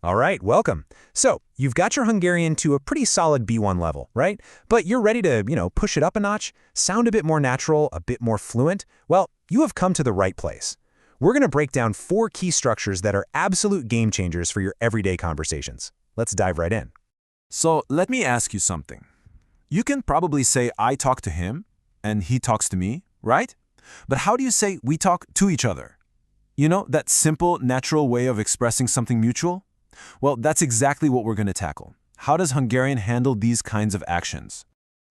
All right, welcome. So, you've got your Hungarian to a pretty solid B1 level, right? But you're ready to, push it up a notch, sound a bit more natural, a bit more fluent. Well, you have come to the right place. We're going to break down 4 key structures that are absolute game changers for your everyday conversations. Let's dive right in. So let me ask you something. You can probably say I talk to him and he talks to me, right? But how do you say we talk to each other? You know, that simple, natural way of expressing something mutual? Well, that's exactly what we're going to tackle. How does Hungarian handle these kinds of actions?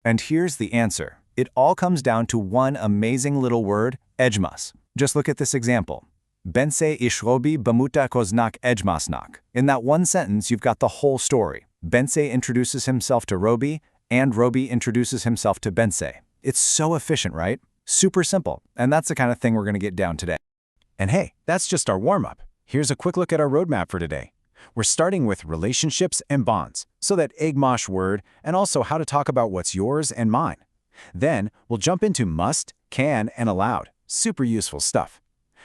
And here's the answer. It all comes down to one amazing little word, egymas. Just look at this example. Bence is Robi bemutatkoznak egymásnak. In that one sentence, you've got the whole story. Bence introduces himself to Robi, and Robi introduces himself to Bence. It's so efficient, right? Super simple, and that's the kind of thing we're going to get down today. And hey, that's just our warm-up. Here's a quick look at our roadmap for today. We're starting with relationships and bonds, so that egymás word, and also how to talk about what's yours and mine. Then, we'll jump into must, can, and allowed. Super useful stuff.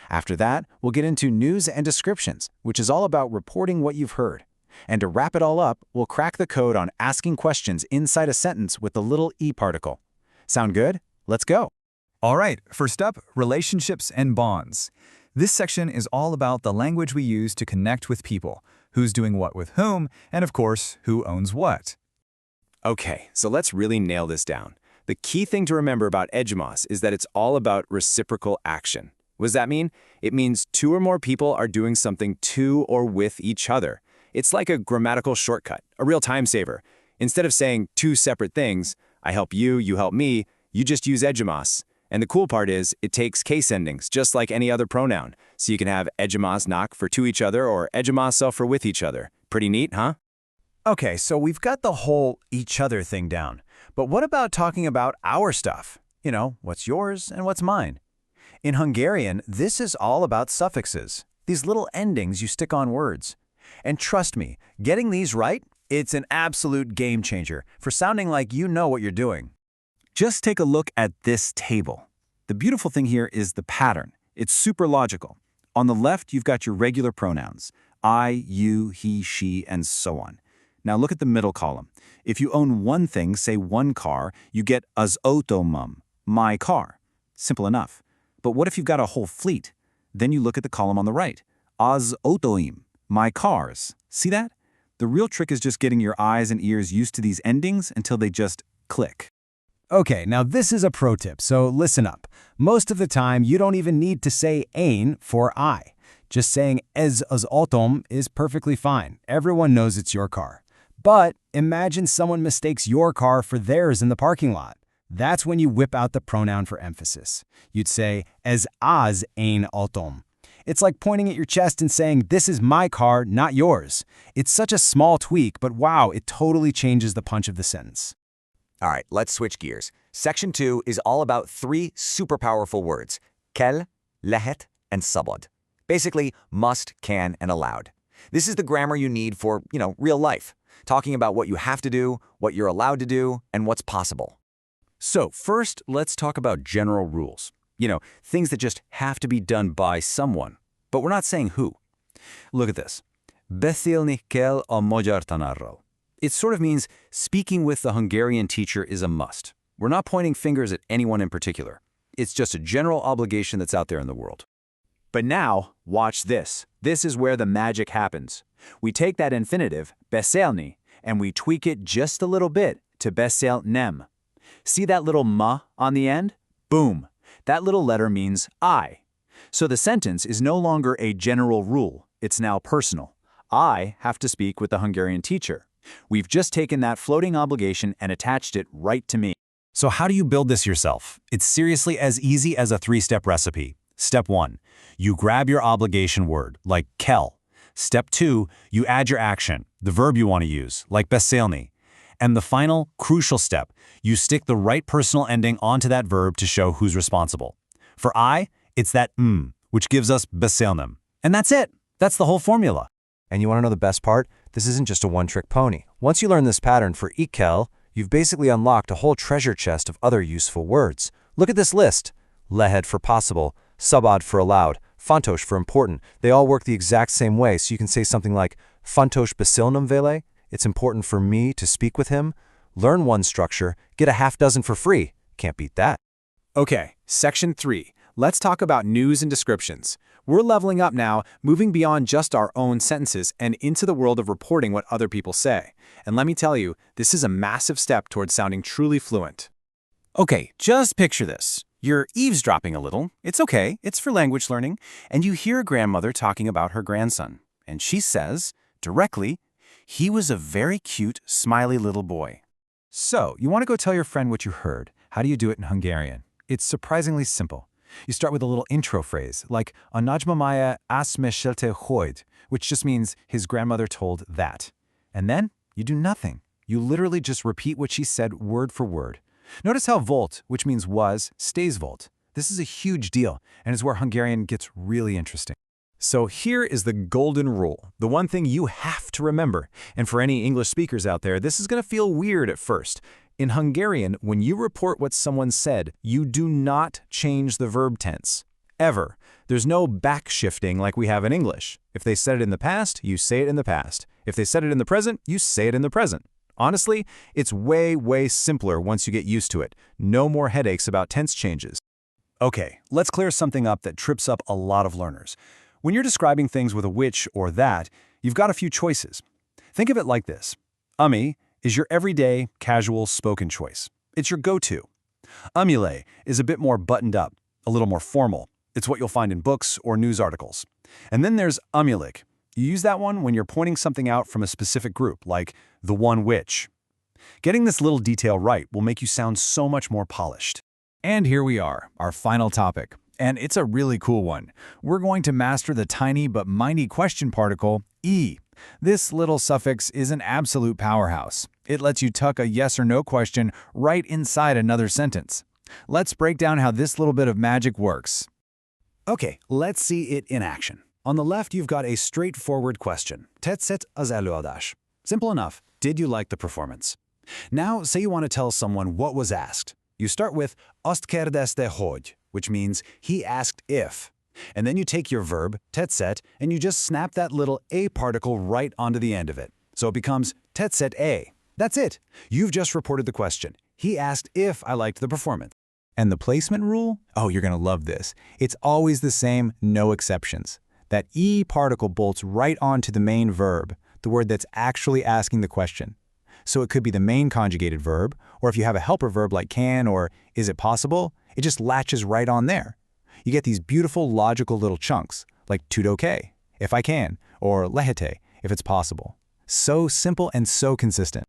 After that, we'll get into news and descriptions, which is all about reporting what you've heard. And to wrap it all up, we'll crack the code on asking questions inside a sentence with the little e particle. Sound good? Let's go. All right, first up, relationships and bonds. This section is all about the language we use to connect with people, who's doing what with whom, and of course, who owns what. Okay, so let's really nail this down. The key thing to remember about egymas is that it's all about reciprocal action. What does that mean? It means 2 or more people are doing something to or with each other. It's like a grammatical shortcut, a real time saver. Instead of saying 2 separate things, I help you, you help me, you just use egymas. And the cool part is, it takes case endings, just like any other pronoun. So you can have egymásnak for to each other or egymással for with each other. Pretty neat, huh? Okay, so we've got the whole each other thing down. But what about talking about our stuff? What's yours and what's mine? In Hungarian, this is all about suffixes, these little endings you stick on words. And trust me, getting these right, it's an absolute game changer for sounding like you know what you're doing. Just take a look at this table. The beautiful thing here is the pattern. It's super logical. On the left, you've got your regular pronouns, I, you, he, she, and so on. Now look at the middle column. If you own one thing, say one car, you get az automum, my car. Simple enough. But what if you've got a whole fleet? Then you look at the column on the right, az autoim, my cars. See that? The real trick is just getting your eyes and ears used to these endings until they just click. Okay, now this is a pro tip, so listen up. Most of the time, you don't even need to say ein for I. Just saying ez az autom is perfectly fine. Everyone knows it's your car. But imagine someone mistakes your car for theirs in the parking lot. That's when you whip out the pronoun for emphasis. You'd say ez az ein autom. It's like pointing at your chest and saying, this is my car, not yours. It's such a small tweak, but wow, it totally changes the punch of the sentence. All right, let's switch gears. Section 2 is all about 3 super powerful words, kell, lehet, and szabad. Basically, must, can, and allowed. This is the grammar you need for, real life, talking about what you have to do, what you're allowed to do, and what's possible. So first, let's talk about general rules. Things that just have to be done by someone. But we're not saying who. Look at this. Beszélni kell a magyar tanárral. It sort of means speaking with the Hungarian teacher is a must. We're not pointing fingers at anyone in particular. It's just a general obligation that's out there in the world. But now, watch this. This is where the magic happens. We take that infinitive, beszélni, and we tweak it just a little bit to beszélnem. See that little ma on the end? Boom. That little letter means I. So the sentence is no longer a general rule. It's now personal. I have to speak with the Hungarian teacher. We've just taken that floating obligation and attached it right to me. So how do you build this yourself? It's seriously as easy as a 3-step recipe. Step 1, you grab your obligation word, like kell. Step 2, you add your action, the verb you want to use, like beszélni. And the final, crucial step, you stick the right personal ending onto that verb to show who's responsible. For I, it's that which gives us beszélnem. And that's it. That's the whole formula. And you want to know the best part? This isn't just a one-trick pony. Once you learn this pattern for ikkel, you've basically unlocked a whole treasure chest of other useful words. Look at this list. Lehet for possible, szabad for allowed, fontos for important. They all work the exact same way, so you can say something like, Fontos beszélnem vele, it's important for me to speak with him. Learn one structure, get a half dozen for free. Can't beat that. Okay, Section 3. Let's talk about news and descriptions. We're leveling up now, moving beyond just our own sentences and into the world of reporting what other people say. And let me tell you, this is a massive step towards sounding truly fluent. Okay, just picture this. You're eavesdropping a little. It's okay, it's for language learning. And you hear a grandmother talking about her grandson. And she says, directly, he was a very cute, smiley little boy. So, you want to go tell your friend what you heard. How do you do it in Hungarian? It's surprisingly simple. You start with a little intro phrase, like a nagymamája azt mesélte hogy, which just means his grandmother told that. And then you do nothing. You literally just repeat what she said word for word. Notice how volt, which means was, stays volt. This is a huge deal, and is where Hungarian gets really interesting. So here is the golden rule, the one thing you have to remember. And for any English speakers out there, this is going to feel weird at first. In Hungarian, when you report what someone said, you do not change the verb tense. Ever. There's no back-shifting like we have in English. If they said it in the past, you say it in the past. If they said it in the present, you say it in the present. Honestly, it's way, way simpler once you get used to it. No more headaches about tense changes. Okay, let's clear something up that trips up a lot of learners. When you're describing things with a which or that, you've got a few choices. Think of it like this. Ami is your everyday, casual, spoken choice. It's your go-to. Amile is a bit more buttoned up, a little more formal. It's what you'll find in books or news articles. And then there's amulik. You use that one when you're pointing something out from a specific group, like the one which. Getting this little detail right will make you sound so much more polished. And here we are, our final topic. And it's a really cool one. We're going to master the tiny but mighty question particle, e. This little suffix is an absolute powerhouse. It lets you tuck a yes or no question right inside another sentence. Let's break down how this little bit of magic works. Okay, let's see it in action. On the left, you've got a straightforward question. Tetszett az előadás. Simple enough. Did you like the performance? Now, say you want to tell someone what was asked. You start with azt kérdezte hogy, which means he asked if. And then you take your verb, tetszett, and you just snap that little a particle right onto the end of it. So it becomes tetszett a. That's it. You've just reported the question. He asked if I liked the performance. And the placement rule? Oh, you're going to love this. It's always the same, no exceptions. That e particle bolts right onto the main verb, the word that's actually asking the question. So it could be the main conjugated verb, or if you have a helper verb like can or is it possible, it just latches right on there. You get these beautiful logical little chunks, like tudoke, if I can, or lehete, if it's possible. So simple and so consistent.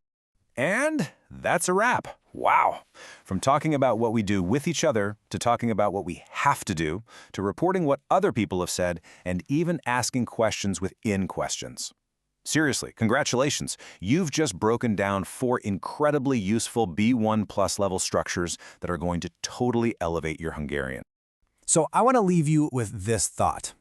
And that's a wrap. Wow. From talking about what we do with each other, to talking about what we have to do, to reporting what other people have said, and even asking questions within questions. Seriously, congratulations. You've just broken down 4 incredibly useful B1+ level structures that are going to totally elevate your Hungarian. So I want to leave you with this thought.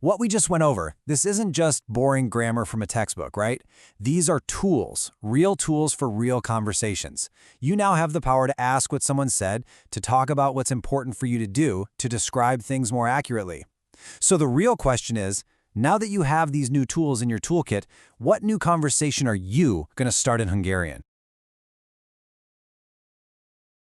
What we just went over, this isn't just boring grammar from a textbook, right? These are tools, real tools for real conversations. You now have the power to ask what someone said, to talk about what's important for you to do, to describe things more accurately. So the real question is, now that you have these new tools in your toolkit, what new conversation are you going to start in Hungarian?